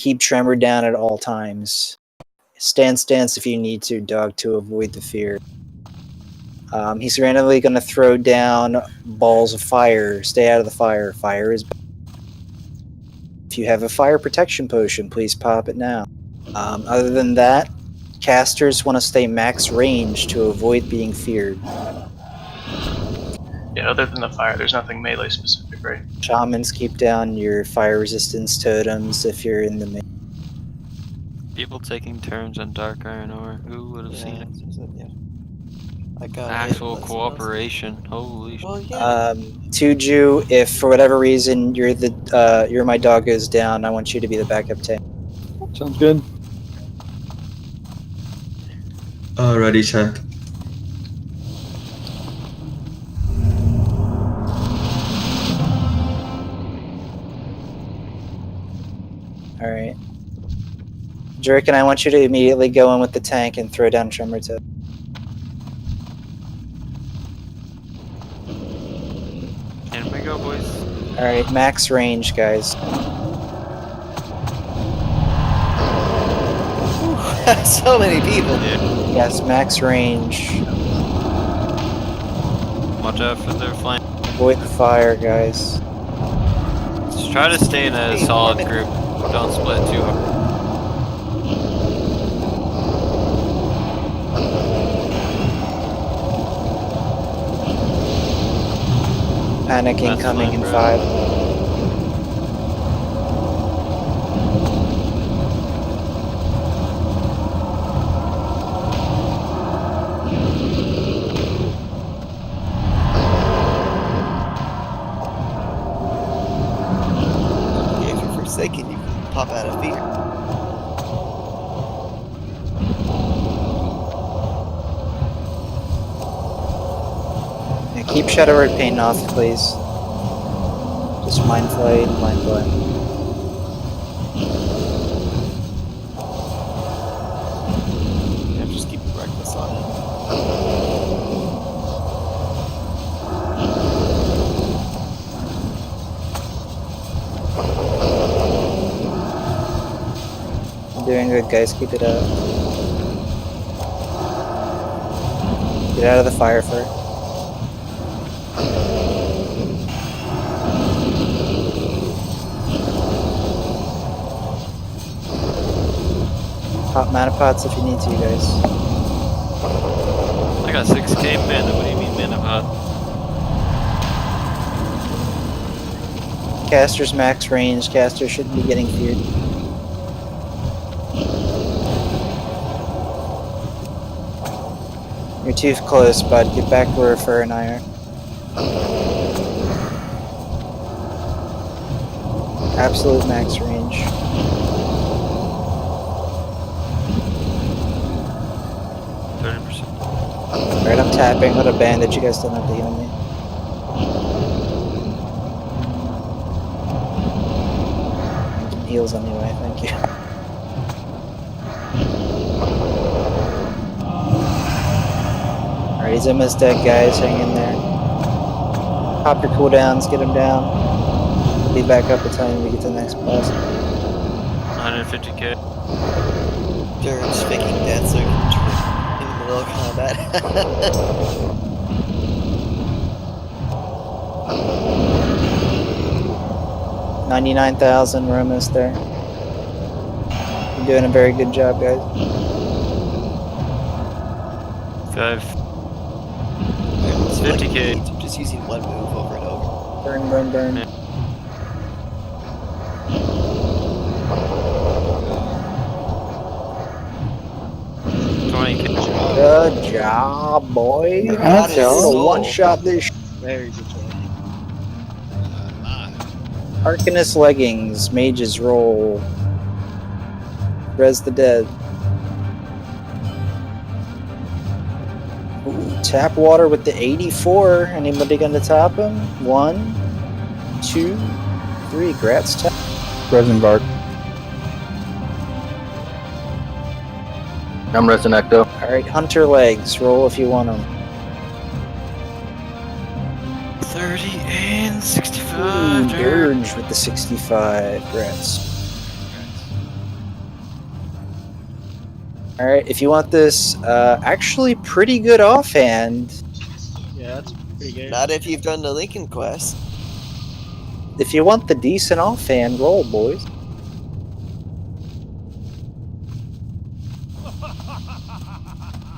keep tremor down at all times. Stance if you need to, dog, to avoid the fear. He's randomly going to throw down balls of fire. Stay out of the fire. Fire is bad. If you have a fire protection potion, please pop it now. Other than that, casters want to stay max range to avoid being feared. Yeah, other than the fire, there's nothing melee specific, right? Shamans keep down your fire resistance totems if you're in the main. People taking turns on Dark Iron Ore. Who would have seen it? Yeah. I got Actual cooperation. Holy shit. Well, yeah. Tuju, if for whatever reason you're my dog goes down, I want you to be the backup tank. Sounds good. Alrighty, chat. Alright. Juriken, I want you to immediately go in with the tank and throw down Tremor Tip. Can we go, boys? Alright, max range, guys. So many people. Yeah. Yes, max range. Watch out for their flank. Avoid the fire, guys. Just try to stay in a solid group. Don't split too hard. Panic incoming in 5. Second, you can pop out of fear. Yeah, keep Shadow Red Paint off, please. Just Mind Flight, Mind Flight. Yeah, just keep it reckless on it. Doing good, guys. Keep it up. Get out of the fire first. Pop mana pots if you need to, guys. I got 6k mana. What do you mean mana pot? Caster's max range. Caster shouldn't be getting feared. You're too close, bud. Get back where Fur and I are. Absolute max range. Alright, I'm tapping with a bandage. You guys don't have to heal me. Heals anyway, thank you. Alright, he's almost dead, guys. Hang in there. Pop your cooldowns, get him down. We'll be back up the time we get to the next boss. 150k. Durham's faking death so he can in the middle of combat. 99,000, we're almost there. You're doing a very good job, guys. 5. It's 50k. I'm just using one move over and over. Burn, burn, burn. Yeah. Good job, boy. That is so- One shot this. Very good job. Arcanist leggings, mages roll. Res the dead. Ooh, tap water with the 84. Anybody gonna top him? 1, 2, 3. Grats tap. Resin Bark. I'm Resin Ecto. Alright, hunter legs. Roll if you want them. 30 and 65. Ooh, Dirge with the 65. Grats. All right, if you want this, actually pretty good offhand. Yeah, that's pretty good. Not if you've done the Lincoln quest. If you want the decent offhand, roll, boys.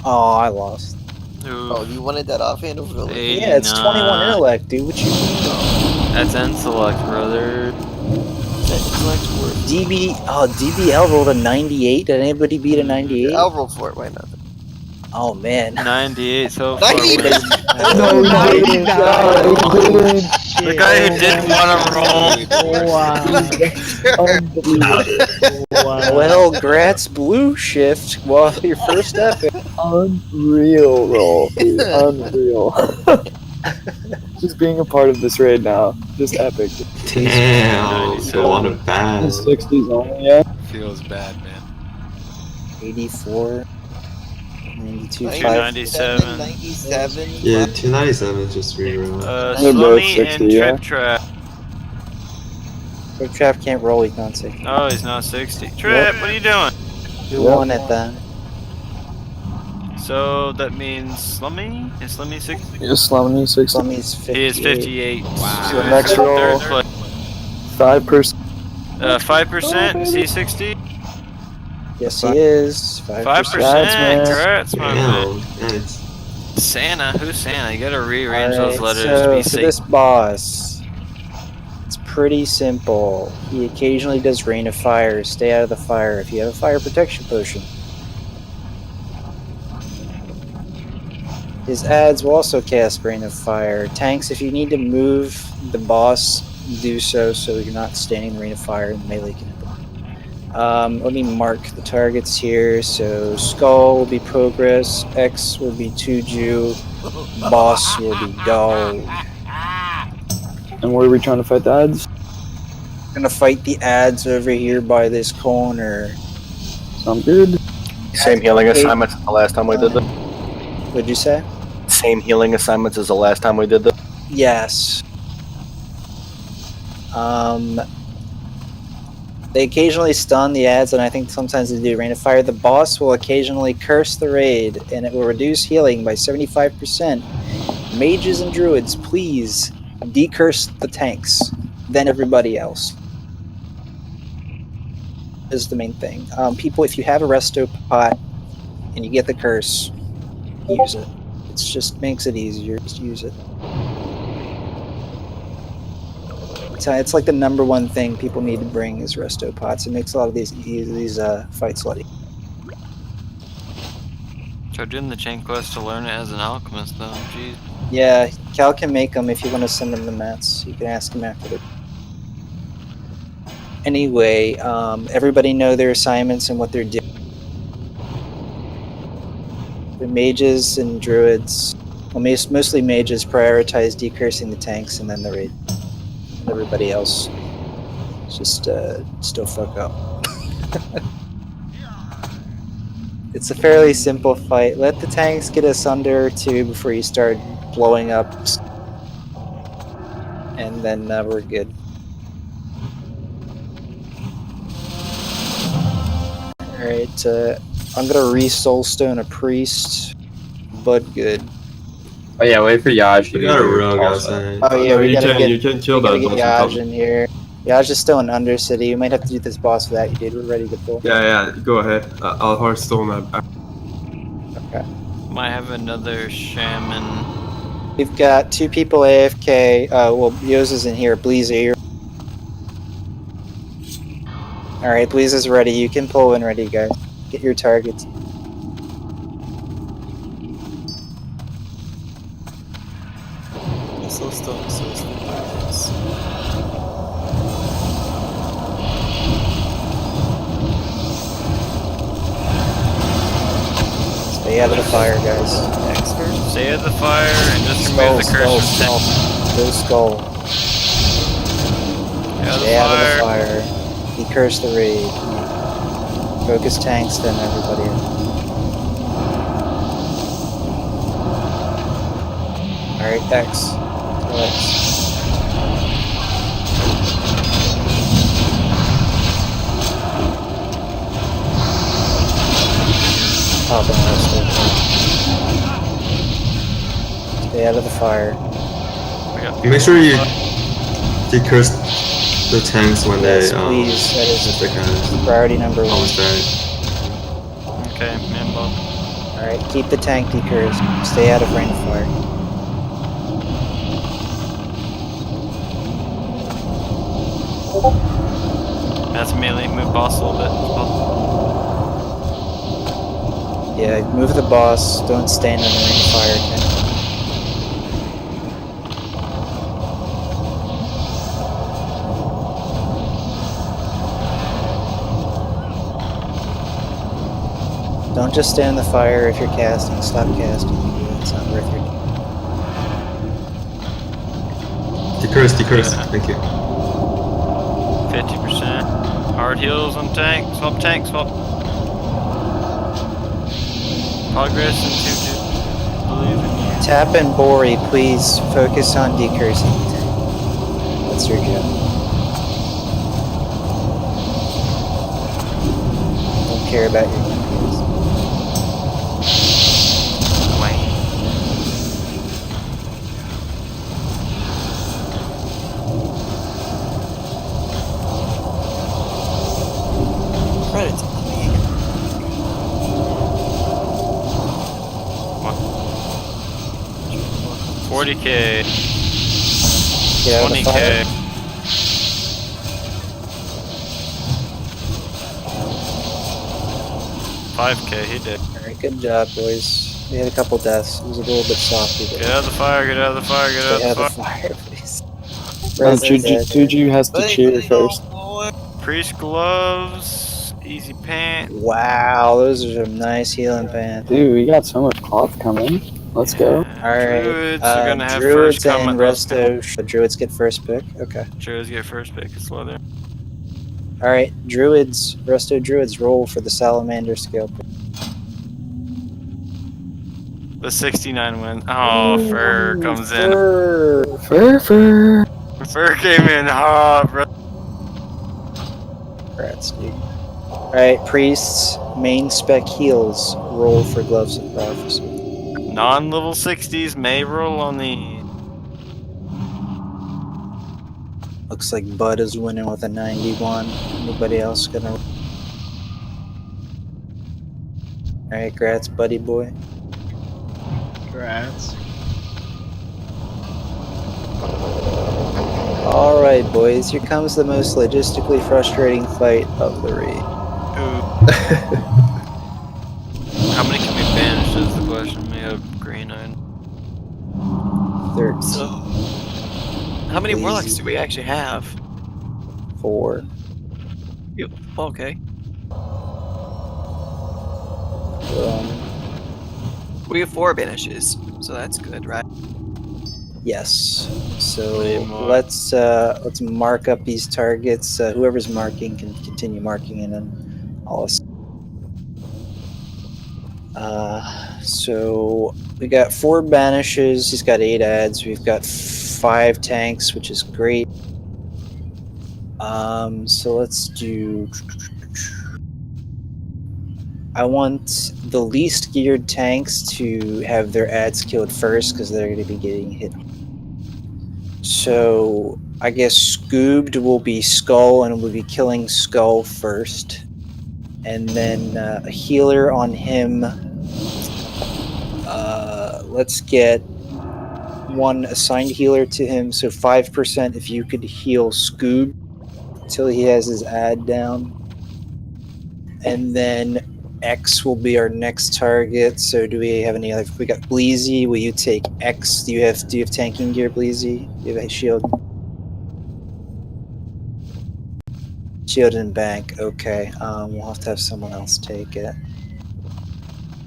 Oh, I lost. Oh, you wanted that offhand over the Lincoln? Yeah, it's 21 89. intellect, dude. What you mean? That's intellect, brother. That intellect's worth. DBL rolled a 98. Did anybody beat a 98? I'll roll for it. Why not? Oh man. 98 so far. 98. wins. No, he didn't. The guy who didn't want to roll. Wow. Well, Gratz blue shift. Well, your first epic. Unreal roll. Dude. Unreal. Just being a part of this raid now. Just epic. Damn, go on a bad. 60s only, yeah? Feels bad, man. 84. 92. 297. 97. Yeah, 297 just reroll. They're both Slummy 60, and yeah. TripTrap. TripTrap can't roll, he can't see. Oh, he's not 60. Trip, what are you doing? Who Yep. won it then? So that means Slummy? Is Slummy 60? You're slamming you 60. Slummy's 58. He is 58. Wow. So next roll. Third place. 5%. 5%? Is he 60? Yes, he is. 5%. 5%? man. Congrats, my man. Damn, nice. Santa? Who's Santa? You gotta rearrange Alright, those letters so to be for safe. this boss, it's pretty simple. He occasionally does Rain of Fire. Stay out of the fire if you have a fire protection potion. His ads will also cast Rain of Fire. Tanks, if you need to move the boss, do so you're not standing in the Rain of Fire and melee can hit them. Let me mark the targets here. So Skull will be Progress, X will be Tuju, Boss will be Dog. And where are we trying to fight the ads? Gonna fight the ads over here by this corner. Sound good? Same healing assignments as the last time we did this? What'd you say? Same healing assignments as the last time we did this? Yes. They occasionally stun the ads, and I think sometimes they do Rain of Fire. The boss will occasionally curse the raid, and it will reduce healing by 75%. Mages and druids, please decurse the tanks, then everybody else. Is the main thing. People, if you have a resto pot and you get the curse, use it. It just makes it easier. Just use it. It's like the number one thing people need to bring is resto pots. It makes a lot of these fights a lot easier. Try doing the chain quest to learn it as an alchemist, though. Jeez. Yeah, Cal can make them if you want to send them the mats. You can ask him after the. Anyway, everybody know their assignments and what they're doing. The mages and druids, well, mostly mages, prioritize decursing the tanks and then the raid. And everybody else just still fuck up. It's a fairly simple fight. Let the tanks get asunder too before you start blowing up, and then we're good. Alright, I'm gonna re-soulstone a priest, but good. Oh yeah, wait for Yaj. We got a rogue outside. Oh yeah, we gotta get, you can kill we gotta that get boss. Yaj in here. Yaj is still in Undercity. You might have to do this boss without you, dude. We're ready to pull. Yeah, go ahead. I'll hearthstone that. Okay. Might have another shaman. We've got 2 people AFK. Well, Yoz is in here. Bleeze, are you? Alright, Bleeze is ready. You can pull when ready, guys. Get your targets. So stone, so it's the targets. Stay out of the fire, guys. X first. Stay at the fire and just Skull, remove the curse skull, from skull. Go skull. Stay out of the fire. Decurse the raid. Focus tanks, then everybody else. Alright, X. Go X. popping resto. Stay out of the fire. Make sure you decurse the tanks when Yes, they please. That is the Gehennas. priority number 1. Almost died. Okay, man bug. Alright, keep the tank decursed. Stay out of rain of fire. That's melee. Move boss a little bit. Yeah, move the boss. Don't stand in the rain of fire. Okay? Don't just stand in the fire if you're casting. Stop casting. It's not worth your. Decurse. Yeah. Thank you. 50%. Hard heals on tank. Swap tank. Swap. Progress into believe in you. Tap and Bori, please focus on decursing the tank. That's your job. Don't care about your DPS. Credits on me. 40k. Get out of the 20k. fire. 5k. He did. Alright, good job, boys. We had a couple deaths. It was a little bit soft. Get out of the fire. Get out of the fire. Get Stay out of the fire. fire, please. Juju has to cheer first. Priest gloves. Easy pant. Wow, those are some nice healing pants. Dude, we got so much cloth coming. Let's go. Alright, Druids are gonna have Druids first come and let's go. Resto. The Druids get first pick? Okay. Druids get first pick. It's slow there. Alright, Druids, Resto Druids roll for the Salamander scale. The 69 win. Oh, Fur comes in. Fur. Fur came in hot, bro. Congrats, dude. Alright, Priests, main spec heals, roll for Gloves of Prophecy. Non-level 60s may roll on the. Looks like Bud is winning with a 91. Anybody else gonna... Alright, congrats, buddy boy. Congrats. Alright, boys, here comes the most logistically frustrating fight of the raid. How many can we banish is the question. We have green iron. 13. So, how many Please. warlocks do we actually have? 4. Yep. Okay. We have 4 banishes, so that's good, right? Yes. So Way more. let's mark up these targets. Whoever's marking can continue marking in and all this. So we got 4 banishes. He's got 8 adds. We've got 5 tanks, which is great. So let's do. I want the least geared tanks to have their ads killed first because they're going to be getting hit. So I guess Scoobed will be Skull and will be killing Skull first. And then a healer on him. Let's get 1 assigned healer to him. So 5% if you could heal Scoob until he has his ad down. And then X will be our next target. So do we have any other? We got Bleezy. Will you take X? Do you have tanking gear, Bleezy? Do you have a shield? Shield and bank. Okay. We'll have to have someone else take it.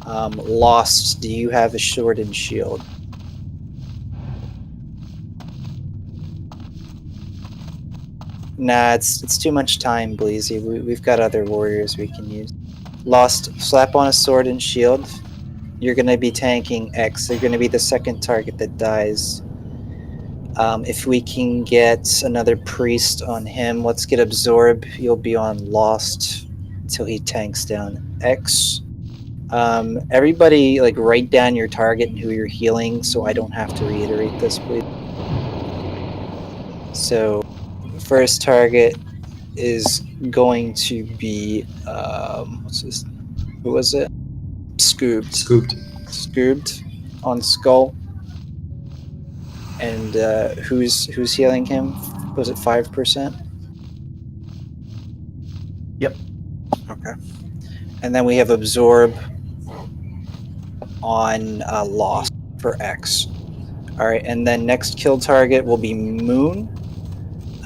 Lost. Do you have a sword and shield? Nah, it's too much time, Bleezy. We've got other warriors we can use. Lost, slap on a sword and shield. You're going to be tanking X. They're going to be the second target that dies. If we can get another priest on him, let's get Absorb. You'll be on Lost until he tanks down X. Everybody, like, write down your target and who you're healing, so I don't have to reiterate this, please. So, first target is going to be what's this? Who was it? Scooped. Scooped on Skull. And who's healing him? Was it 5%? Yep. Okay. And then we have Absorb on Lost for X. All right, and then next kill target will be Moon.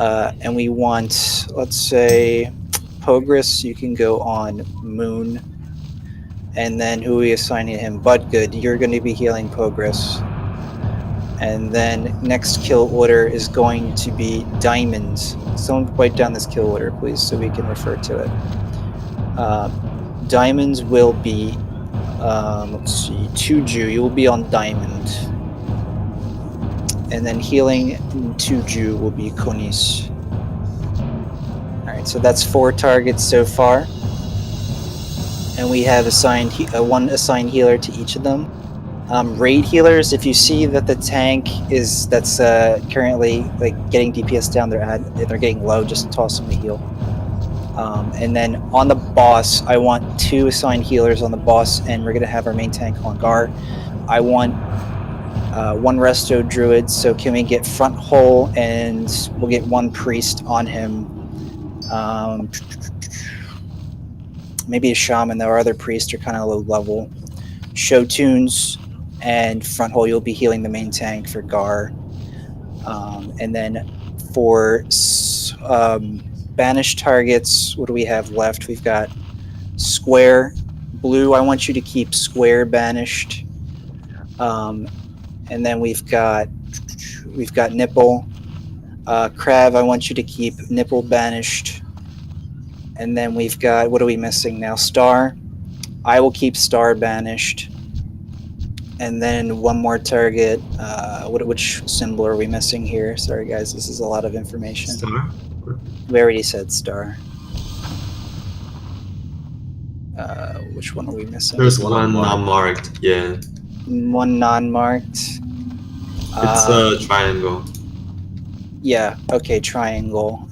And we want, let's say, Pogris, you can go on Moon. And then who are we assigning him? Budgood, you're going to be healing Pogris. And then next kill order is going to be Diamonds. Someone write down this kill order, please, so we can refer to it. Diamonds will be, let's see, Tuju, you will be on Diamond. And then healing Tuju will be Konis. Alright, so that's 4 targets so far. And we have assigned one assigned healer to each of them. Raid healers, if you see that the tank that's currently like getting DPS down, they're getting low, just toss them a heal. And then on the boss, I want 2 assigned healers on the boss, and we're gonna have our main tank on Garr. I want 1 resto druid, so can we get front hole, and we'll get 1 priest on him. Maybe a shaman, though. Our other priests are kind of low level. Show tunes and front hole, you'll be healing the main tank for Garr. And then for banished targets, what do we have left? We've got Square. Blue, I want you to keep Square banished. And then we've got Nipple. Krav, I want you to keep Nipple banished. And then we've got, what are we missing now? Star. I will keep Star banished. And then 1 more target. Which symbol are we missing here? Sorry, guys, this is a lot of information. Star? We already said Star. Which one are we missing? There's one non-marked, yeah. 1 non-marked. It's a triangle. Yeah, okay, triangle.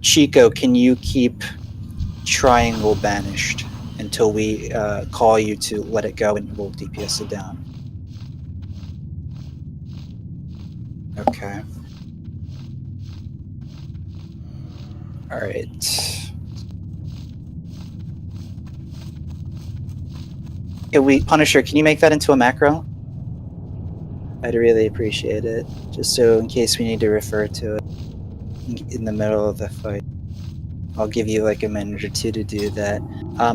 Chico, can you keep triangle banished until we call you to let it go, and we'll DPS it down? Okay. Alright. Punisher, can you make that into a macro? I'd really appreciate it, just so in case we need to refer to it in the middle of the fight. I'll give you like a minute or 2 to do that.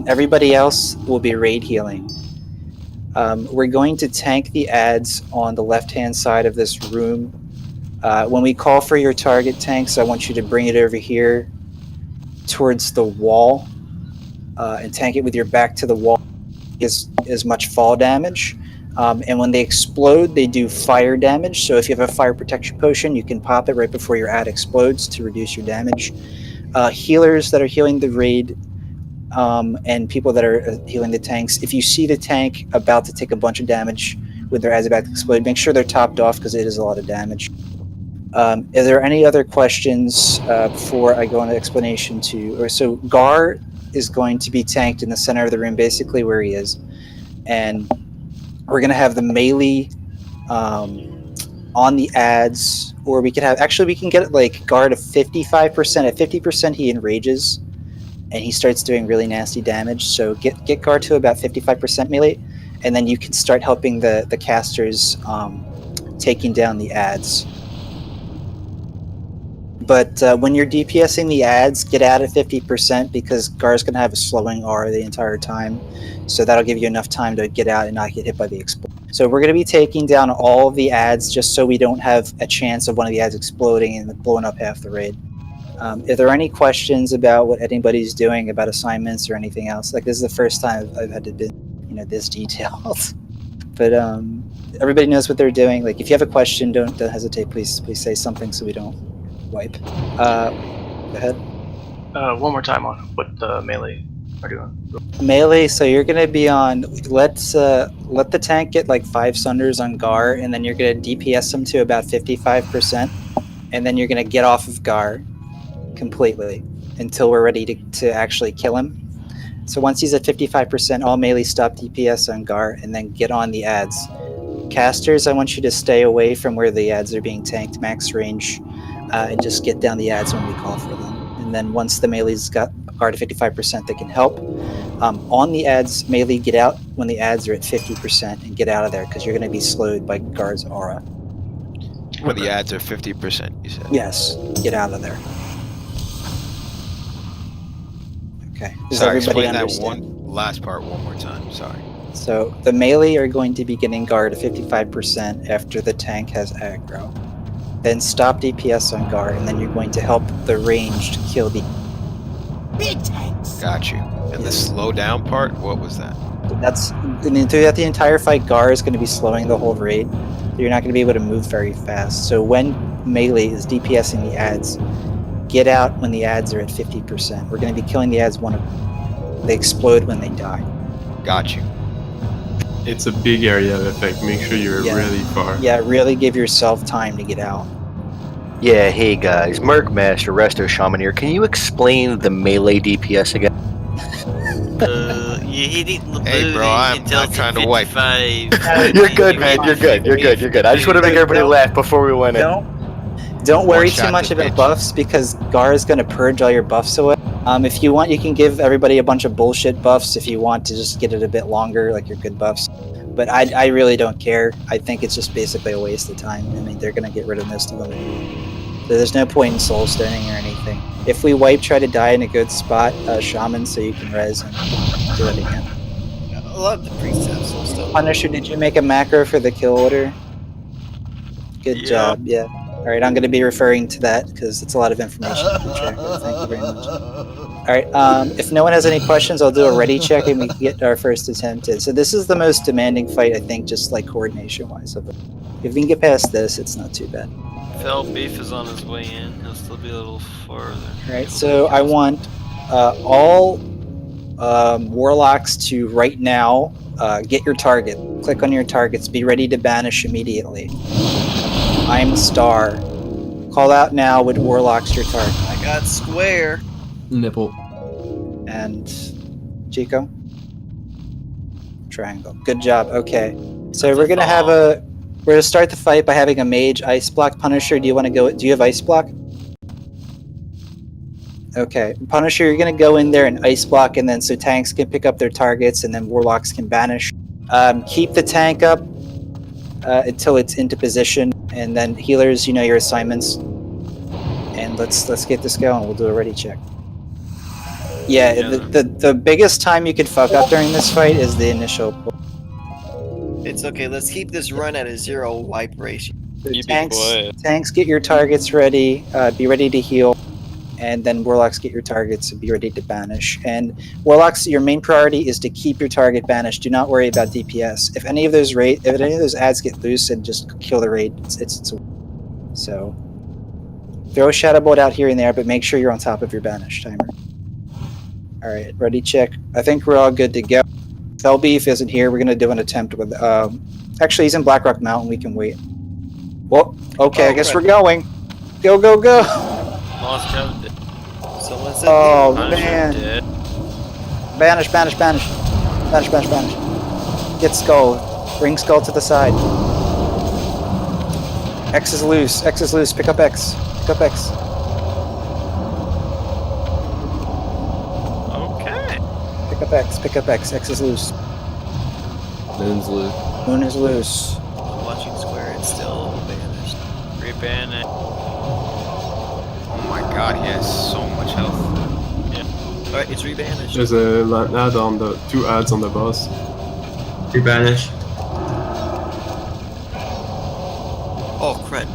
Everybody else will be raid healing. We're going to tank the ads on the left-hand side of this room. When we call for your target tanks, I want you to bring it over here towards the wall and tank it with your back to the wall. As much fall damage. And when they explode, they do fire damage. So if you have a fire protection potion, you can pop it right before your ad explodes to reduce your damage. Healers that are healing the raid and people that are healing the tanks, if you see the tank about to take a bunch of damage with their ads about to explode, make sure they're topped off because it is a lot of damage. Are there any other questions before I go into explanation so Garr is going to be tanked in the center of the room, basically where he is. And we're going to have the melee on the ads, or we could have, actually we can get it like Garr to 55%. At 50% he enrages and he starts doing really nasty damage. So get Garr to about 55% melee, and then you can start helping the casters taking down the ads. But when you're DPSing the ads, get out at 50% because Garr's going to have a slowing R the entire time. So that'll give you enough time to get out and not get hit by the explode. So we're going to be taking down all of the ads just so we don't have a chance of one of the ads exploding and blowing up half the raid. If there are any questions about what anybody's doing about assignments or anything else, like this is the first time I've had to be, this detailed. But everybody knows what they're doing. Like if you have a question, don't hesitate. Please say something so we don't wipe. Go ahead. One more time on what the melee Already on. Melee, so you're gonna be on. Let the tank get like 5 sunders on Garr, and then you're gonna DPS him to about 55%, and then you're gonna get off of Garr completely until we're ready to actually kill him. So once he's at 55%, all melee stop DPS on Garr, and then get on the ads. Casters, I want you to stay away from where the ads are being tanked, max range, and just get down the ads when we call for them. And then once the melee's got Garr to 55%, they can help. On the ads, melee, get out when the ads are at 50% and get out of there because you're going to be slowed by Garr's aura. When the ads are 50%, you said? Yes, get out of there. Okay. Does Sorry, everybody explain that understand? last part one more time. Sorry. So the melee are going to be getting Garr to 55% after the tank has aggro. Then stop DPS on Garr, and then you're going to help the ranged kill the big tanks. Got you. And the slow down part, what was that? That's throughout the entire fight. Garr is going to be slowing the whole raid. You're not going to be able to move very fast. So when melee is DPSing the ads, get out when the ads are at 50%. We're going to be killing the ads they explode when they die. Got you. It's a big area of effect. Make sure you're really far. Yeah, really give yourself time to get out. Yeah, hey guys, Mercmaster Resto Shaman here. Can you explain the melee DPS again? You hit it in the Hey, booty bro, I'm until not trying to wipe. 55. You're good, man. You're good. You're good. You're good. I just want to make everybody laugh before we went in. Don't worry shot too much to about bitch. buffs because Garr is going to purge all your buffs away. If you want, you can give everybody a bunch of bullshit buffs if you want to just get it a bit longer, like your good buffs. But I really don't care. I think it's just basically a waste of time. I mean, they're going to get rid of most of them anyway. So there's no point in soul stoning or anything. If we wipe, try to die in a good spot, Shaman, so you can res and do it again. A lot of the priests have soul stone. Punisher, did you make a macro for the kill order? Good Yeah. job, yeah. Alright, I'm going to be referring to that because it's a lot of information to keep track of. Thank you very much. Alright, if no one has any questions, I'll do a ready check and we can get our first attempt in. So this is the most demanding fight, I think, just like coordination-wise. Of it. If we can get past this, it's not too bad. Fell Beef is on his way in. He'll still be a little farther. Alright, so I want all warlocks to right now get your target. Click on your targets. Be ready to banish immediately. I'm Star. Call out now with warlocks your target. I got square. Nipple. And Chico? Triangle. Good job. Okay. So we're gonna have we're gonna start the fight by having a mage ice block. Punisher, do you want to go? Do you have ice block? Okay. Punisher, you're gonna go in there and ice block, and then so tanks can pick up their targets, and then warlocks can banish. Keep the tank up until it's into position, and then healers, you know your assignments. And let's get this going. We'll do a ready check. Yeah, the biggest time you could fuck up during this fight is the initial. It's okay, let's keep this run at a 0 wipe ratio. You be quiet. Tanks, get your targets ready. Be ready to heal. And then warlocks, get your targets and be ready to banish. And warlocks, your main priority is to keep your target banished. Do not worry about DPS. If any of those ads get loose and just kill the raid, it's so throw a shadow bolt out here and there, but make sure you're on top of your banish timer. All right, ready, check. I think we're all good to go. Fell Beef isn't here. We're gonna do an attempt with. Actually, he's in Blackrock Mountain. We can wait. Well, okay. I guess we're going. Go, go, go. Lost Kevin. Someone said Oh Punisher man. dead. Banish, banish, banish. Banish, banish, banish. Get Skull. Bring Skull to the side. X is loose. X is loose. Pick up X. Pick up X. Okay. Pick up X. Pick up X. X is loose. Moon's loose. Moon is loose. I'm watching square, it's still banished. Reban it. Oh my god, he has so much health. Alright, it's rebanished. There's a ad on the 2 ads on the boss. Rebanish. Oh, crud.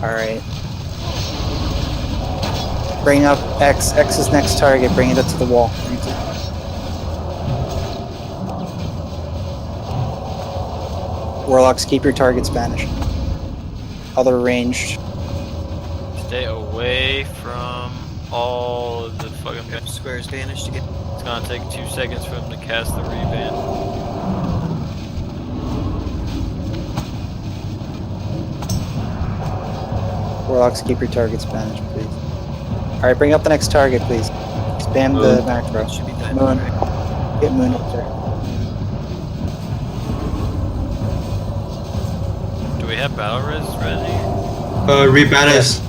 Alright. Bring up X. X is next target. Bring it up to the wall. Bring it to Warlocks, keep your targets banished. Other ranged. Stay away from all of the fucking ban. Square is banished again. It's gonna take 2 seconds for him to cast the reban. Warlocks, keep your targets banished, please. Alright, bring up the next target, please. Spam the macro. Should be done. Moon. Right? Get Moon up there. Do we have battle res ready? Rebanish.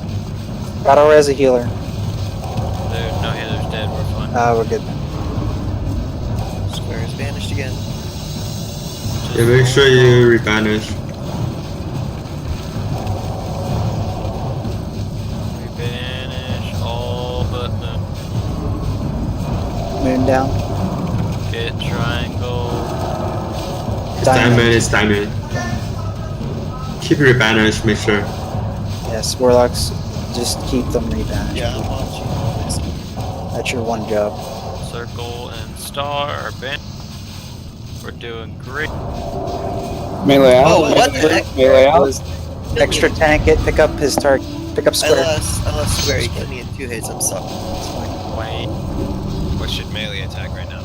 Battle Res a healer. No healer's dead, we're fine. We're good then. Square is banished again. Yeah, make sure you rebanish. Rebanish all but moon. Moon down. Get triangle. It's diamond. Keep rebanish, make sure. Yes, Warlocks, just keep them rebanished. Yeah, I'm watching. That's your one job. Circle and star are banned. We're doing great. Melee out. Oh, what the heck? Melee out. Extra tank it, pick up his target. Pick up I Square. lost Square. He killed me in 2 hits. I'm sorry. Wait. What should melee attack right now?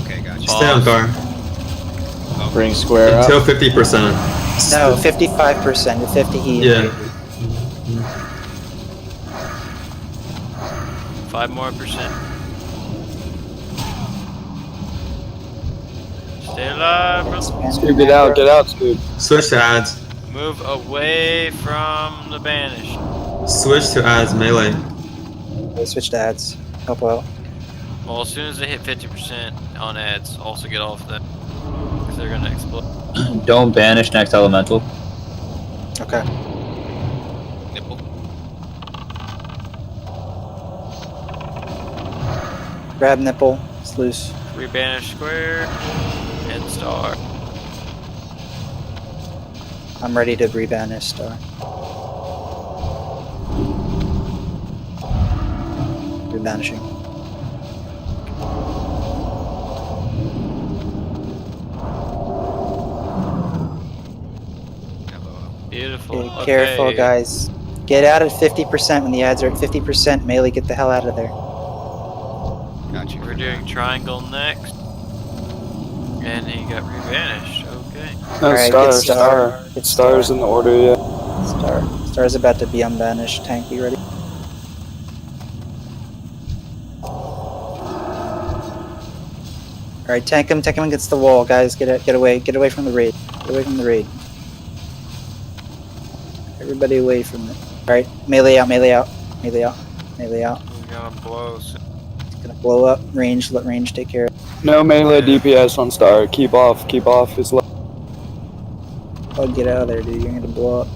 Okay, gotcha. Stay on Garr. Bring Square up. Until 50%. No, 55%. With 50 heat. Yeah. 5 more percent. Stay alive, bro. Scoob, get out, Scoob. Switch to ads. Move away from the banish. Switch to ads, melee. Okay, switch to ads. Help out. Well, as soon as they hit 50% on ads, also get off them. Because they're gonna explode. Don't banish next elemental. Okay. Nipple. Grab nipple. It's loose. Rebanish square. And star. I'm ready to rebanish star. Rebanishing. Beautiful. Be careful, Okay. guys. Get out at 50% when the ads are at 50%. Melee, get the hell out of there. Gotcha. We're doing triangle next. And he got rebanished. Okay. No, Alright, Star. get Star. Get Star's in the order, yeah. Star. Star's about to be unbanished. Tank, be ready. Alright, tank him against the wall, guys. Get away from the raid. Get away from the raid. Everybody away from it. Alright, melee out. Melee out. We're gonna blow. So It's gonna blow up. Range, let range take care of it. No melee DPS on Star. Keep off his left. Oh, get out of there, dude. You're gonna blow up.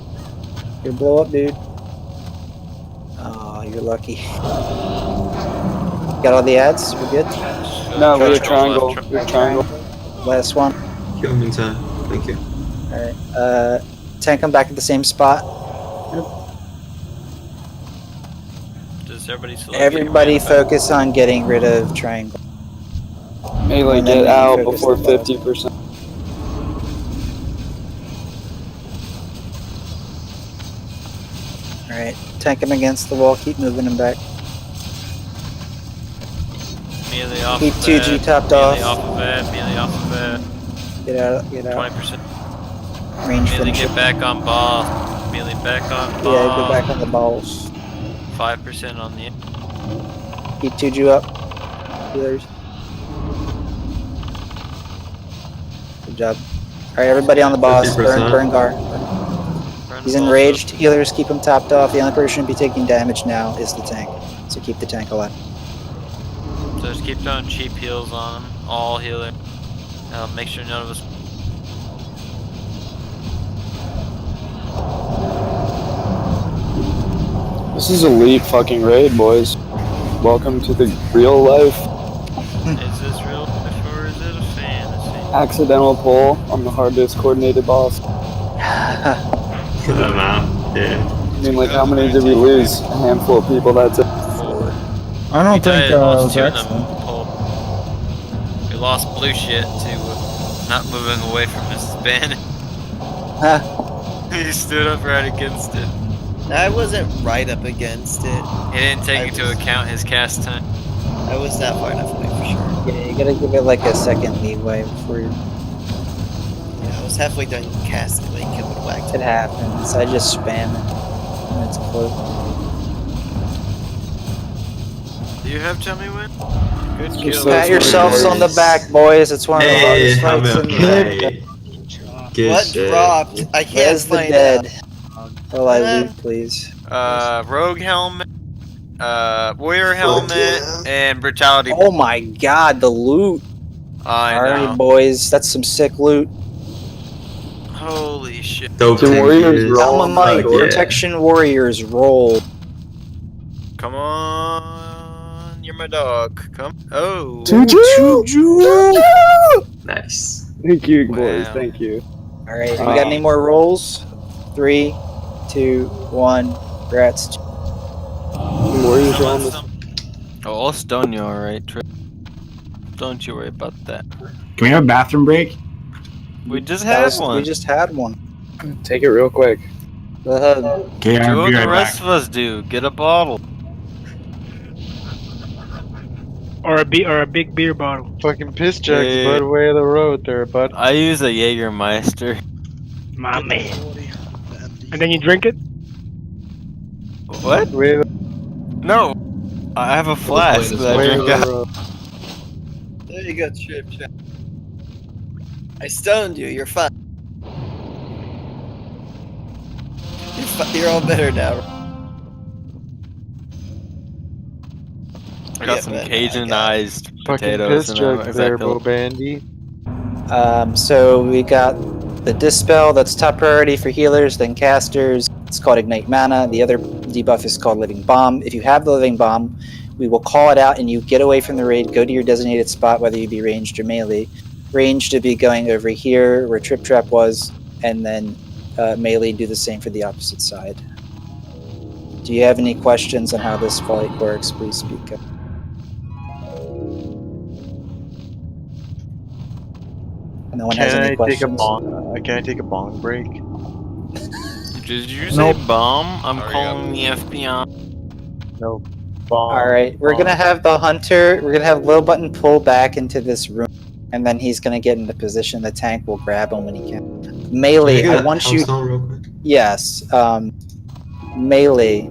You're blow up, dude. Oh, you're lucky. Got all the ads? We're good? No, we're triangle triangle. left, We're triangle. Last one. Kill him in time. Thank you. Alright. Tank him back at the same spot. Does everybody select? Everybody focus on getting rid of triangle. Melee, And then get we out focus before on that. 50%. Alright. Tank him against the wall. Keep moving him back. Melee off Keep of 2G that, topped melee off. off of that, melee off of that. Get out. 20%. Range Melee finish get it. back on ball. Melee back on ball. Yeah, go back on the balls. 5% on the. Keep 2G up. Healers. Good job. Alright, everybody on the boss. 50%. Burn Garr. Burn He's the ball, enraged. Healers, keep him topped off. The only person who should be taking damage now is the tank. So keep the tank alive. So just keep throwing cheap heals on him. All healer. Make sure none of us. This is elite fucking raid, boys. Welcome to the real life. Is this real life or is it a fantasy? Accidental pull on the hardest coordinated boss. Kill them out. Yeah. I mean, like, how many did we lose? A handful of people, that's it. 4. I don't think lost 2 that's in them. We lost blue shit to not moving away from his ban. He stood up right against it. I wasn't right up against it. He didn't take I into was- account his cast time. I was not far enough away for sure. Yeah, you gotta give it like a second leeway before you... Yeah, I was halfway done casting when he killed whacked. It happens. I just spam it when it's close. Do you have Tummy Win? Good Just kill. so- Pat yourselves on the back, boys. It's one of the Hey, hardest I'm fights in the okay. Good What shit. dropped? I can't Where's the find dead? out. Will I loot, please? Rogue helmet, warrior helmet, yeah. and brutality. Oh my god, the loot! I Alright, know. boys, that's some sick loot. Holy shit. Dope The Warriors tankies. roll. Alma Fuck yeah. Protection Warriors roll. Come on, you're my dog. Come. Oh. Nice. Thank you, boys. Wow. Thank you. Alright, we got any more rolls? 3, 2, 1. Grats. The Warriors are on this. Oh, I'll stun you, alright, Trip. Don't you worry about that. Can we have a bathroom break? We just That had was- one. We just had one. Take it real quick. Go ahead. Okay, Do I'll what be the right rest back. of us do. Get a bottle. Or a big beer bottle. Fucking piss jugs, Yeah. bud. Way of the road there, bud. I use a Jägermeister. My man. And then you drink it? What? Way of No. I have a flask this that I way of drink the out. road. There you go, TripTrap. I stoned you. You're fine. You're all better now. I got Yeah, some man, Cajunized Fucking potatoes piss and jugs there, Bo Bandy. So we got the Dispel, that's top priority for healers, then casters. It's called Ignite Mana. The other debuff is called Living Bomb. If you have the Living Bomb, we will call it out and you get away from the raid, go to your designated spot, whether you be ranged or melee. Ranged to be going over here where TripTrap was, and then melee do the same for the opposite side. Do you have any questions on how this fight works? Please speak up. No one has Can any I take a questions? bong? Can I take a bong break? Did you say bomb? I'm calling the FBI. No. Bong. Alright, we're gonna have the hunter, we're gonna have Low Button pull back into this room, and then he's gonna get into position. The tank will grab him when he can. Melee, I want you. Real quick. Yes, melee.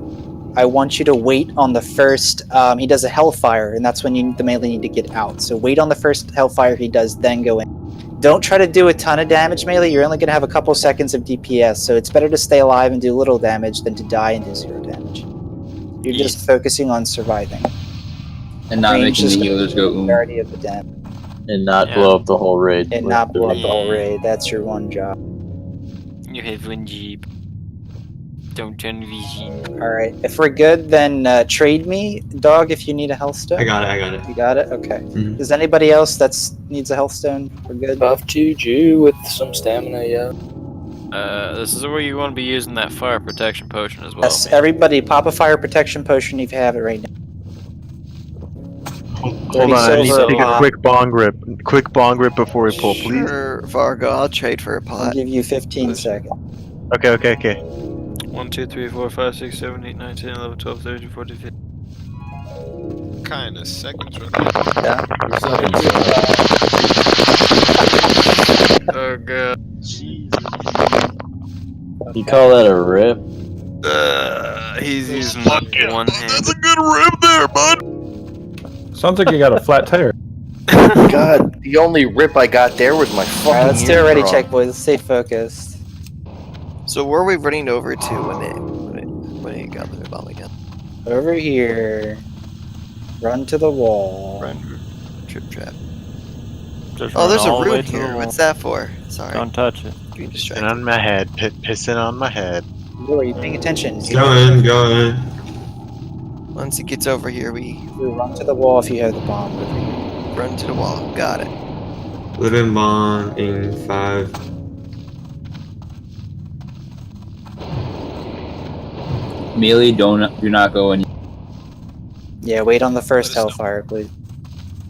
I want you to wait on the first. He does a Hellfire, and that's when the melee need to get out. So wait on the first Hellfire he does, then go in. Don't try to do a ton of damage melee. You're only gonna have a couple seconds of DPS, so it's better to stay alive and do little damage than to die and do 0 damage. You're just focusing on surviving. And not Range making is the healers go majority of the damage. And not Yeah. blow up the whole raid. And not blow up the whole raid. That's your one job. You have one jeep. Don't turn vision. Alright, if we're good, then trade me, dog, if you need a health stone. I got it. You got it? Okay. Mhm. Does anybody else needs a health stone? We're good? Buff Juju with some stamina, yeah. This is where you want to be using that fire protection potion as well. Yes, everybody pop a fire protection potion if you have it right now. Hold on, I need to silver take a pot. quick bong rip. Quick bong rip before we pull, please. Sure, Vargo, I'll trade for a I'll pot. give you 15 seconds. Okay. 1, 2, 3, 4, 5, 6, 7, 8, 9, 10, 11, 12, 13, 14, 15. Kinda seconds right Yeah. Oh god. You call that a rip? He's using one hand. That's a good rip there, bud. Sounds like you got a flat tire. God, the only rip I got there was my fucking. Alright, let's do a ready eardrum. check, boys. Let's stay focused. So where are we running over to when it got the bomb again? Over here. Run to the wall. TripTrap. Just Oh, there's run all a the way rune to the here. wall. What's that for? Sorry. Don't touch it. Getting Pissing distracted. on my head. Pissing on my head. Lou, are you paying attention? Go in. Once it gets over here, we Lou, run to the wall if you have the bomb over here. run to the wall. Got it. Living bomb in 5. Melee, do not go in. Yeah, wait on the first Hellfire, please.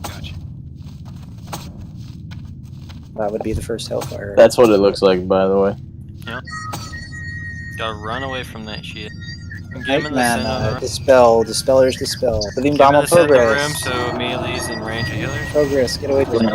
Gotcha. That would be the first Hellfire. That's what it looks like, by the way. Gotta run away from that shit. Get him in the center of the room. Dispel. Dispellers dispel. Living Get him bomb in on the center of the room progress. so melee's in range of healers. Progress. Get away from me.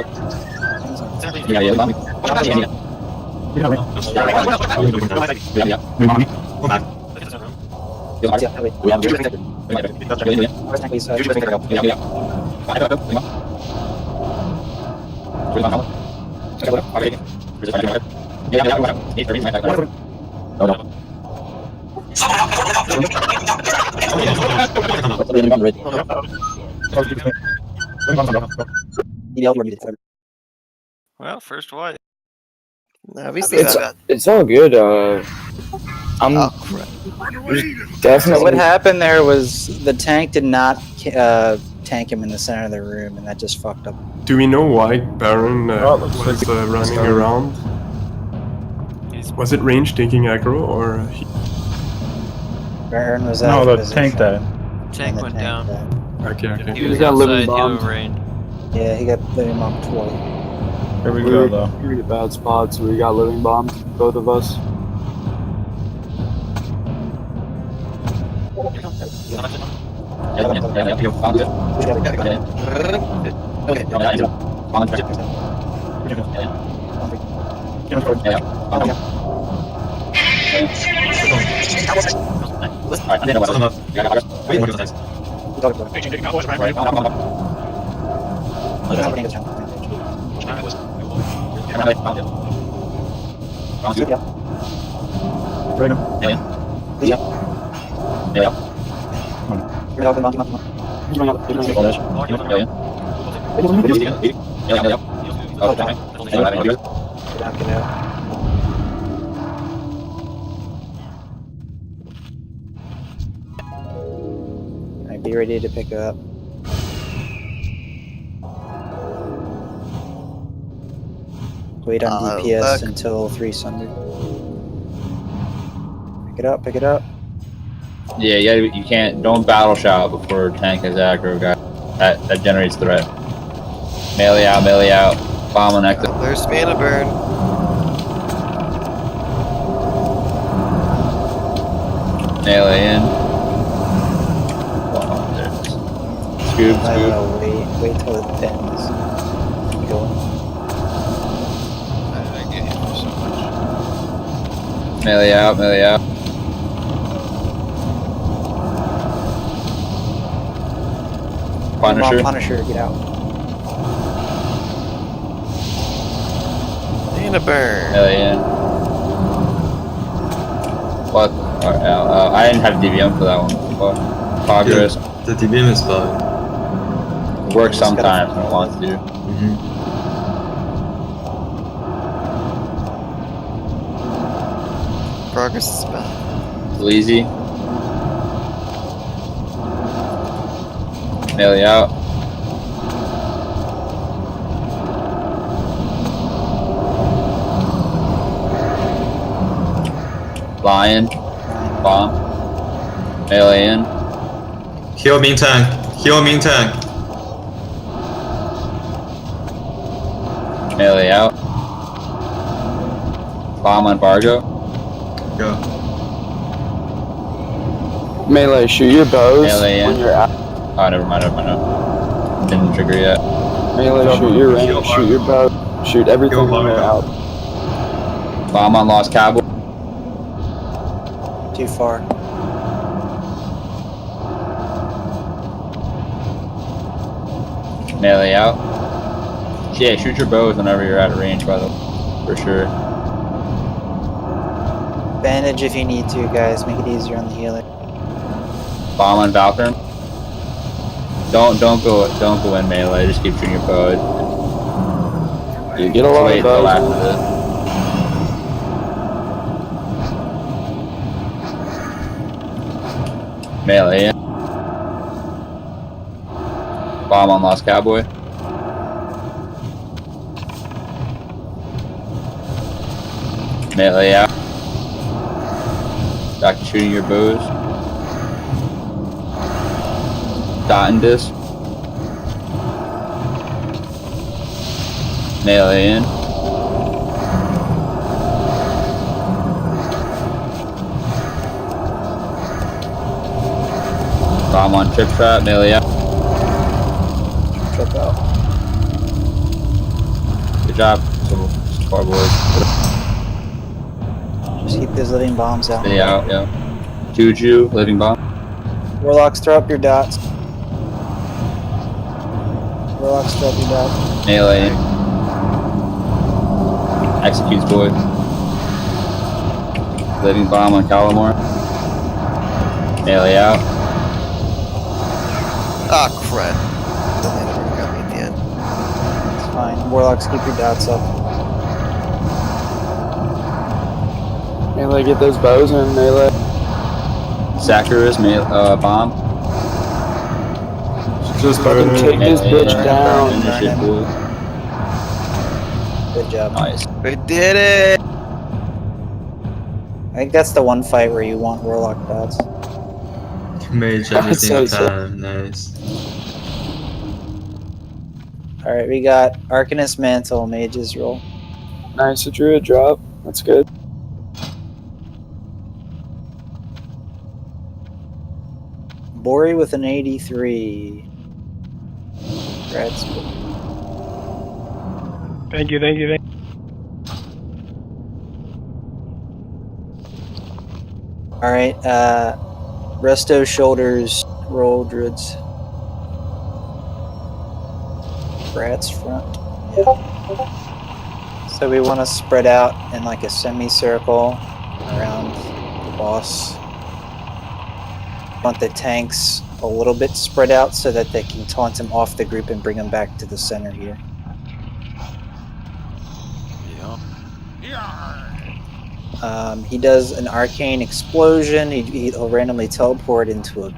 Well, first white. No, we still got it. It's all good. I'm definitely. So what happened there was the tank did not tank him in the center of the room, and that just fucked up. Do we know why Baron was running around? Was it range taking aggro or? Baron was out of position. Tank went down. Okay. He was got living outside bombed. healer range. Yeah, he got living bomb twice. Here we go, though. We're in a bad spot, so we got living bombed, both of us. Alright, be ready to pick up. Wait on DPS until 3 sundered. Pick it up. Yeah, you can't. Don't battle shout before tank has aggro, guy. That generates threat. Melee out. Bomb on active. There's mana burn. Melee in. Scoop. Wait till it bends. Keep going. I get hit for so much. Melee out. Punisher, get out. Mana burn. Melee in. What? I didn't have DBM for that one. What? Progress. The DBM is bad. Works sometimes when it wants to. Progress is bad. Lazy. Melee out. Lion. Bomb. Melee in. Heal main tank. Melee out. Bomb on Bargo. Go. Melee, shoot your bows Melee in. when you're out. Oh, never mind. Didn't trigger yet. Melee, shoot your range, shoot your bow, shoot everything when you're out. Bomb on Lost Cowboy. Too far. Melee out. Yeah, shoot your bows whenever you're out of range, by the way. For sure. Bandage if you need to, guys. Make it easier on the healer. Bomb on Valkyrie. Don't go in melee. Just keep shooting your bows. You get a lot of till bows. after this. Melee in. Bomb on Lost Cowboy. Melee out. Back to shooting your bows. Dot and disc. Melee in. Bomb on TripTrap, melee out. Trip out. Good job. So, far boys. Just keep those living bombs out. Stay out, yeah. Juju, living bomb. Warlocks, throw up your dots. Warlocks, throw up your dots. Melee. Executes boy. Living bomb on Calamore. Melee out. Ah, crap. The man got me at the end. It's fine. Warlocks, keep your dots up. Melee, get those bows in melee. Zacharus, bomb. Just Fucking take this bitch down. Initiate boy. Good job. Nice. We did it! I think that's the one fight where you want Warlock dots. Mage I'd everything say on so. time. Nice. Alright, we got Arcanist Mantle, Mage's roll. Nice, a druid drop. That's good. Bori with an 83. Congrats. Thank you, thank you, thank you. Alright, Resto Shoulders, roll Druids. Brad's front. Yeah. So we want to spread out in like a semicircle around the boss. Want the tanks a little bit spread out so that they can taunt him off the group and bring him back to the center here. He does an arcane explosion. He'll randomly teleport into a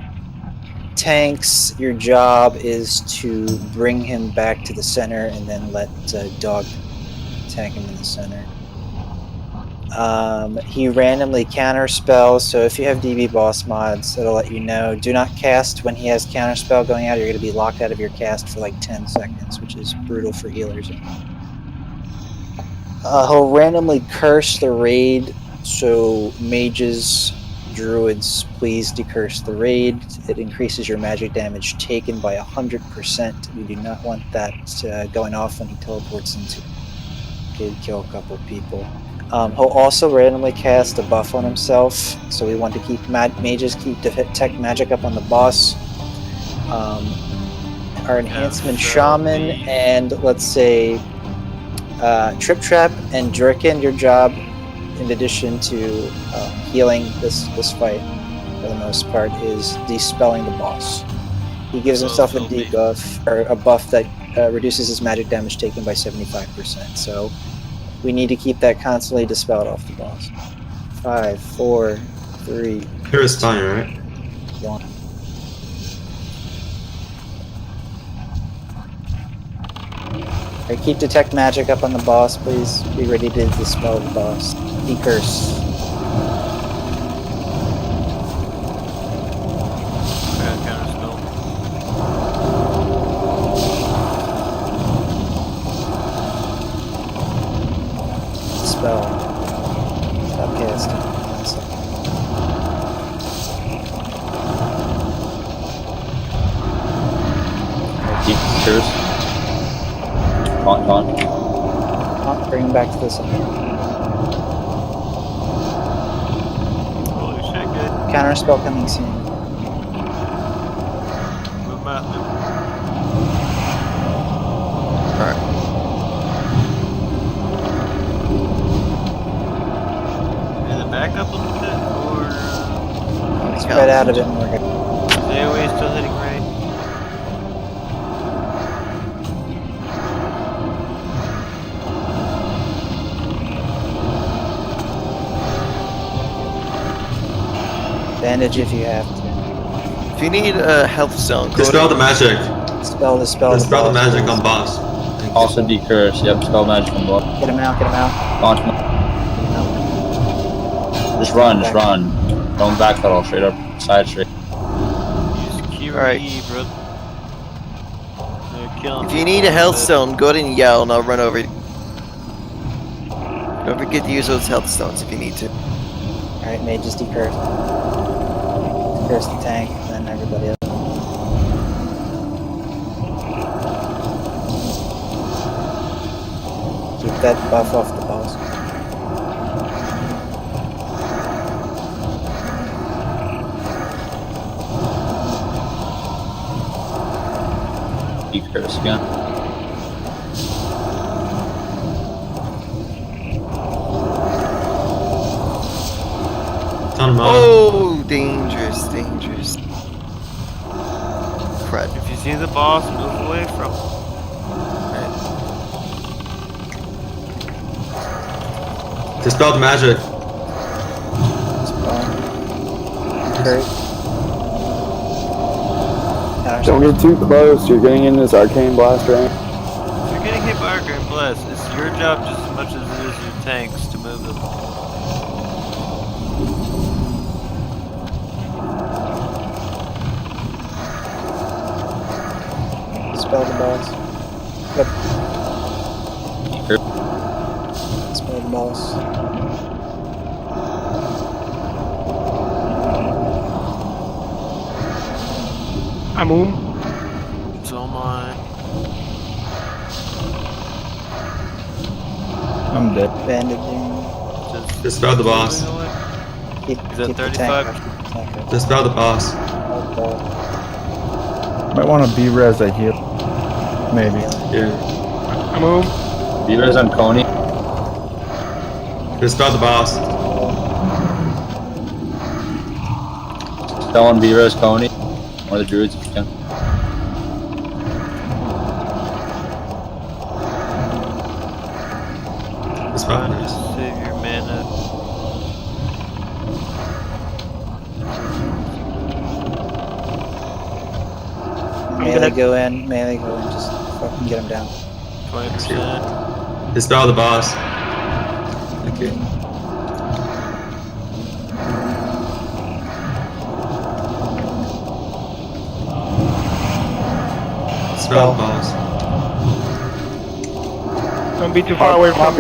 tanks. Your job is to bring him back to the center and then let Dog attack him in the center. He randomly counterspells, so if you have DB boss mods, it'll let you know. Do not cast when he has counterspell going out. You're going to be locked out of your cast for like 10 seconds, which is brutal for healers. He'll randomly curse the raid, so mages, druids, please decurse the raid. It increases your magic damage taken by 100%. We do not want that going off when he teleports into. Could kill a couple people. He'll also randomly cast a buff on himself, so we want to keep mages keep detect magic up on the boss. Our enhancement shaman and let's say TripTrap and Jerkin, your job, in addition to healing this fight for the most part, is dispelling the boss. He gives himself a debuff or a buff that reduces his magic damage taken by 75%. So we need to keep that constantly dispelled off the boss. 5, 4, 3. Here is fine, right? 1. Alright, keep detect magic up on the boss, please. Be ready to dispel the boss. Decurse. Spell. Stop casting. 1 second. Keep curse. Taunt. Bring him back to the center. Holy shit, good. Counter spell coming soon. Move him out. Alright. Is it back up a little bit, or Spread out a bit more. AoE still hitting right? Bandage if you have to. If you need a health zone, go Dispel the magic. Dispel the magic on boss. Also decurse. Yep, spell magic on boss. Get him out. Launch him. Just run. Don't backpedal, straight up, side straight. Use Q or Alright. E, bro. If you need a health zone, go ahead and yell and I'll run over you. Don't forget to use those health stones if you need to. Alright, mages decurse. Decurse the tank, and then everybody else. Keep that buff off the boss. Keep Curse again. Oh, dangerous, dangerous. Crud. If you see the boss, move away from him. Dispel the magic. Don't get too close. You're getting into this arcane blast range. If you're getting hit by Arcane Blast, it's your job just as much as it is your tanks to move them. Spell the boss. Yep. Spell the boss. I'm It's all mine. I'm dead. Bandaging. Dispel the boss. Keep, Is that keep the 35? tank up. Dispel the boss. Might want to B-res a heal. Maybe. Yeah. I'm home. B-res on Coney. Dispel the boss. Still on B-res Coney. One of the druids if you can. Dispel. Save your mana. Melee go in, just fucking get him down. 20%. Dispel the boss. Okay. Dispel the boss. Don't be too far away from Pop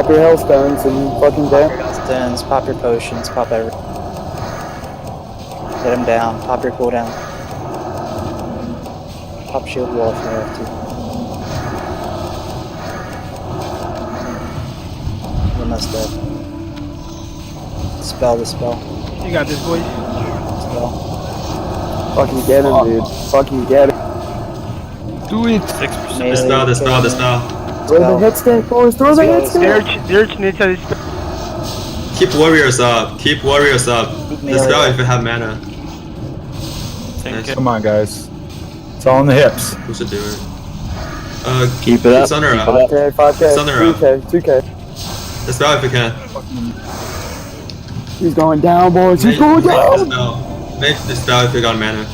your hailstones and fucking Pop your down. hailstones, pop your potions, pop everything. Get him down, pop your cooldown. Pop shield wall if you have to. Almost dead. Spell the spell. You got this, boys. Spell. Fucking get him, dude. Fucking get him. Do it. 6%. Dispel, dispel, dispel. Throw the hit stick, boys. Throw the hit stick. Dirge needs to dispel. Keep warriors up. Keep warriors up. Dispel if you have mana. Nice. Come on, guys. It's all in the hips. Who should do it? Keep it up. Thunder up. 5K, 5K, Thunder up. 3K, 2K. Dispel if you can. He's going down, boys. He's going down. Make dispel if you got mana.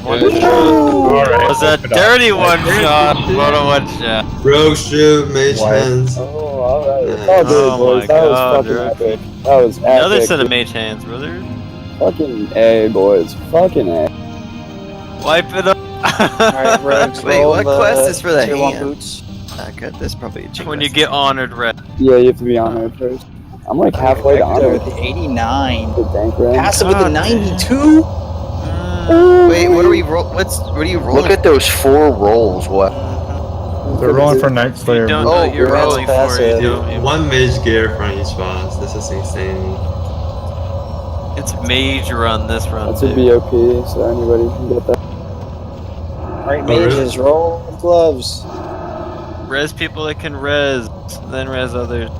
Alright. Was a dirty one shot. What a one shot. Rogue shoot, mage hands. Oh, alright. It's Yeah. all good, Oh boys. my That was God, fucking dude. epic. That was epic. Another set of mage hands, brother. Fucking A, boys. Fucking A. Wipe it up. Alright, rogues, Wait, roll what the quest is for the tier 1 hand? boots. Good, that's probably a cheap When you quest. get honored, red. Yeah, you have to be on there first. I'm like halfway to Victor honor. with the 89. The tank rank. Passive with the 92? Wait, what are we roll? What are you rolling? Look at those 4 rolls. What? They're rolling for Night Slayer. You don't Oh, know what you're that's rolling for, you passive. don't. You- One mage gear from each boss. This is insane. It's mage run this run, That's a dude. BOP, so anybody can get that. Alright, Oh, really? mages, roll gloves. Res people that can res, then res others.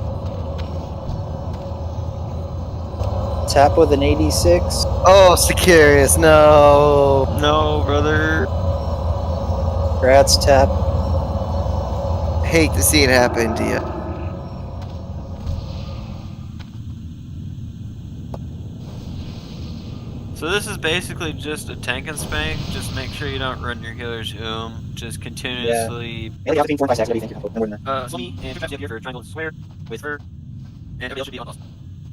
Tap with an 86. Oh, Sicarius, no. No, brother. Grats tap. Hate to see it happen to you. So this is basically just a tank and spank. Just make sure you don't run your healers Just continuously. Yeah, the other thing, 4 and 5 stacks, everything can help. No more than that. So me and TripTrap here for triangle square with her, and everybody else should be on boss.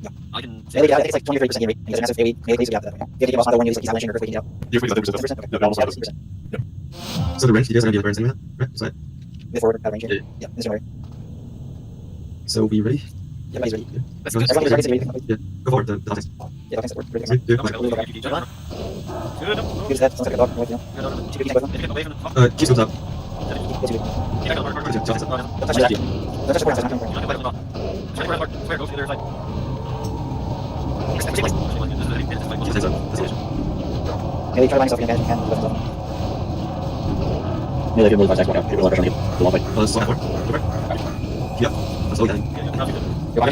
Yeah. I can. Melee, I think it's like 20 or 30% game rate. Because massive AoE, melee, so you got that. If you get boss on one, use like silent or freaking out. You freeze 10%. 10%? Okay. Yeah, almost Yeah, 100%. 10%. So the range, you guys are gonna be able to burn something, right? That's right. Mid forward, out of range here. Yeah. Yeah, this is right. So we ready? Yeah, he's ready. Let's Go go. ahead. Everyone is ready, so Yeah. Go forward. The dogs. Yeah, okay, so we're ready. Yeah, come on. Use that, sounds like a dog. Right now. Keep it, keep it, keep it. Keep scoops up. Keep it, keep it. Don't touch that. Don't touch that. Maybe try to line yourself in advantage if you can. Melee can really fight back. People are trying to get the wall fight. Oh, this is Yep. That's all good. You're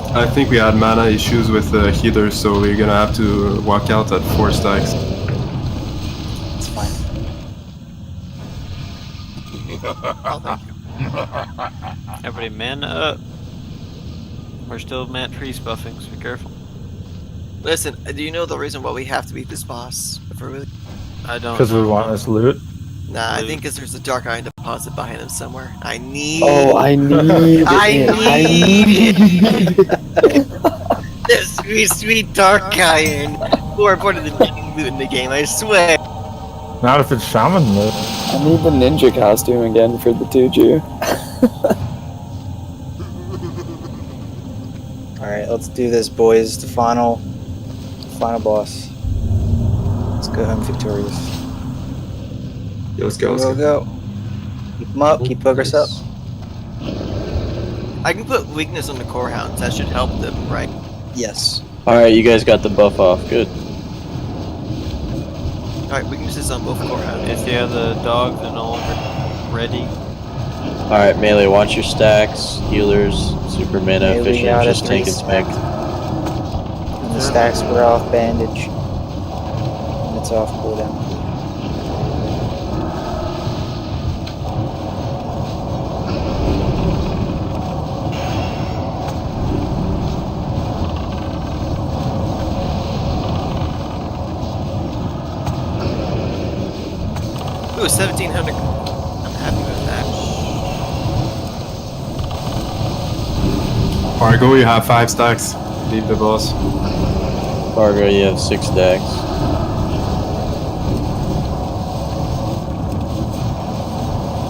I think we had mana issues with the healers, so we're gonna have to walk out at 4 stacks. It's fine. Oh, thank you. Everybody man up. We're still Matt Trees buffing, so be careful. Listen, do you know the reason why we have to beat this boss? If we're really... I don't. Because we want this loot. Nah, I think because there's a dark iron deposit behind him somewhere. I need... Oh, I need this sweet, sweet dark iron. More important than getting loot in the game, I swear. Not if it's shaman loot. I need the ninja costume again for the 2G. Alright, let's do this, boys. The final boss. Let's go home victorious. Yeah, let's go. Let's go. Keep them up, keep progress up. I can put weakness on the core hounds. That should help them, right? Yes. Alright, you guys got the buff off. Good. Alright, weaknesses on both core hounds. Is the other dogs and all ready? Alright, melee, watch your stacks, healers, super mana, Melee efficient, out just at tank and 3 spec. And the stacks were off bandage. And it's off cooldown. Ooh, 1700. I'm happy with that. Fargo, you have 5 stacks. Leave the boss. Fargo, you have 6 stacks.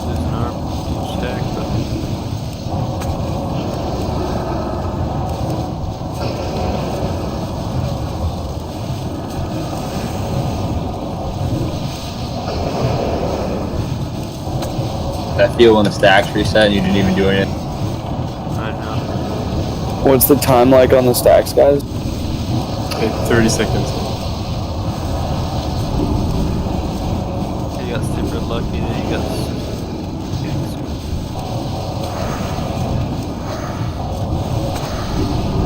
There's an arm stack, but I feel when the stacks reset and you didn't even do anything. I know. What's the time like on the stacks, guys? Okay, 30 seconds. You got super lucky that you got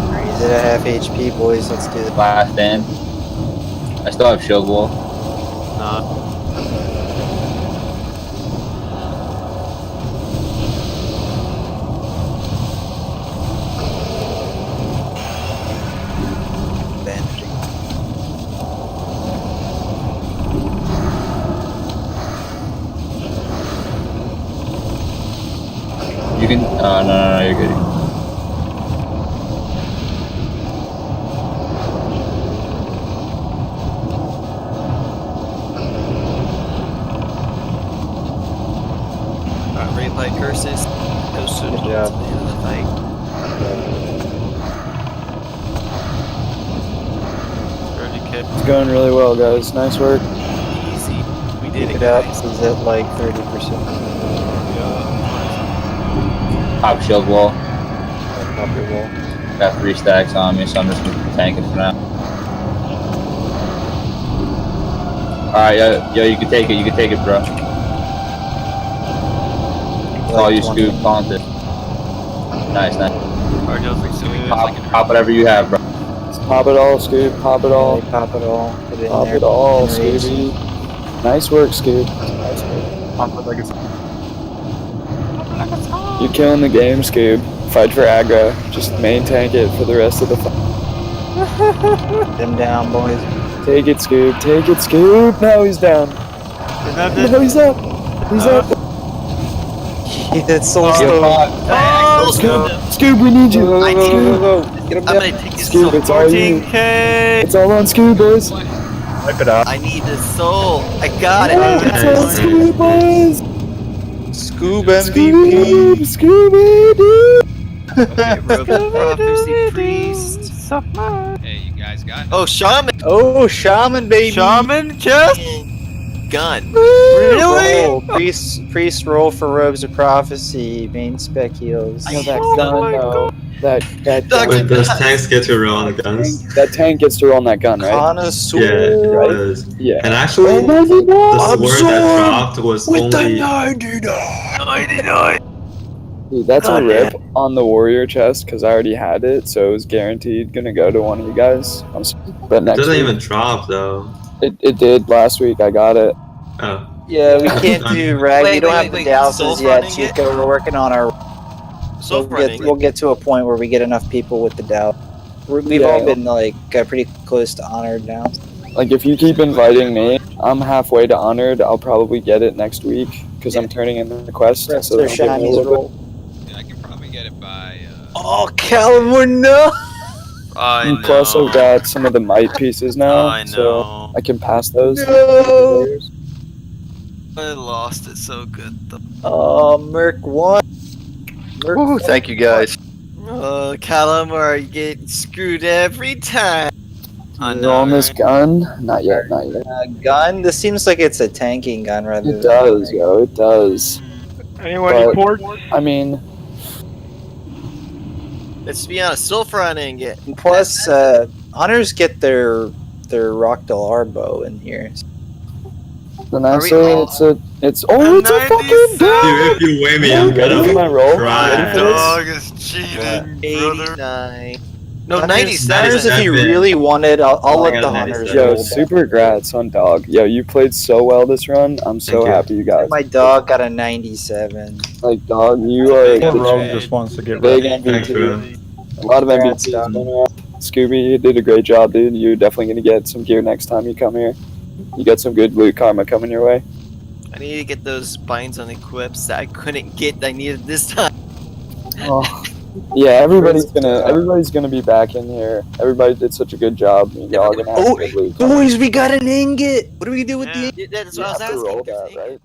Alright, he's at a half HP, boys. Let's do the Last stand. I still have shield wall. not. bandaging. You can. No, you're good. Replay curses. Go soon to the job. end of the fight. It's going really well, guys. Nice work. Easy. We did Keep it, it up. guys. He's at like 30%. Pop shield wall. Pop your wall. Got 3 stacks on me, so I'm just tanking for now. Alright, yo, you can take it. You can take it, bro. All you scoop, taunt it. Nice. Pop whatever you have, bro. Pop it all, Scoob. Pop it all. Pop it all. Put it in Pop there. it all, Enrage. Scooby. Nice work, Scoob. Nice work. You're killing the game, Scoob. Fight for aggro. Just main tank it for the rest of the fight. Get him down, boys. Take it, Scoob. Take it, Scoob. Now he's down. No, he's up. He's up. That's so slow. Scoob, we need you. I need Go. Get him I'm down. gonna take his Scoob, soul. it's all you. 14K! It's all on Scoob, boys. Wipe it out. I need his soul. I got it. It's all Scoob, boys. Scoob MVP. Scooby Doo. Prophecy priest. Hey, you guys got it. Oh, shaman. Oh, shaman baby. Shaman just Gun. Really? Roll. Priest roll for robes of prophecy. Main spec heals. No, that gun though. That gun. Wait, does tanks get to roll on the guns? That tank gets to roll on that gun, right? Connoisseur. Yeah, it does. Yeah. And actually, the sword that dropped was only 99. Dude, that's a rip on the warrior chest because I already had it, so it was guaranteed gonna go to one of you guys. But It next doesn't week, even drop though. it did last week. I got it. Oh. Yeah, we can't do rag. Wait, we don't wait, have wait, the douses soul yet, running it? Chico. We're working on our. Soul We'll get to a point where we get enough people with the doubt. We've all been like pretty close to honored now. Like if you keep inviting me, I'm halfway to honored. I'll probably get it next week because I'm turning in the quest. Rest So their they'll give me a shinies little roll. Yeah, I can probably get it by. Oh, California! No! I bit. know. Plus, I've got some of the might pieces now, I so know. I can pass those. No! I lost it so good though. Oh, Merc 1. Ooh, thank you guys. Oh, Calamar, you get screwed every time. I You know. on this gun? Not yet, not yet. Gun? This seems like it's a tanking gun rather It does, yo. It does. Anyone But- report? I mean, Let's be honest, Sulfuron didn't get. Plus, hunters get their Rockdale Arbo in here. then I Are we say all- it's a fucking dog. Dude, if you weigh me, I'm Ready for my gonna roll? cry. Ready for this? Dog is cheating, brother. 89. No, Hunters, 97. if you 97. really wanted, I'll let Yeah, the hunters 97. Yo, roll. super grats on dog. Yo, you played so well this run. I'm so Thank you. happy you guys. My dog got a 97. Like dog, you are Big a just wants to get big Thanks, MVP. bro. A lot of Congrats, MVPs dog. going around. Scooby, you did a great job, dude. You're definitely gonna get some gear next time you come here. You got some good loot karma coming your way. I need to get those binds on equips that I couldn't get. I needed this time. Oh. Yeah, everybody's gonna be back in here. Everybody did such a good job. Y'all gonna have Oh, good loot. boys, we got an ingot. What do we do with Yeah. the? That's You what I have was to roll asking. that, right?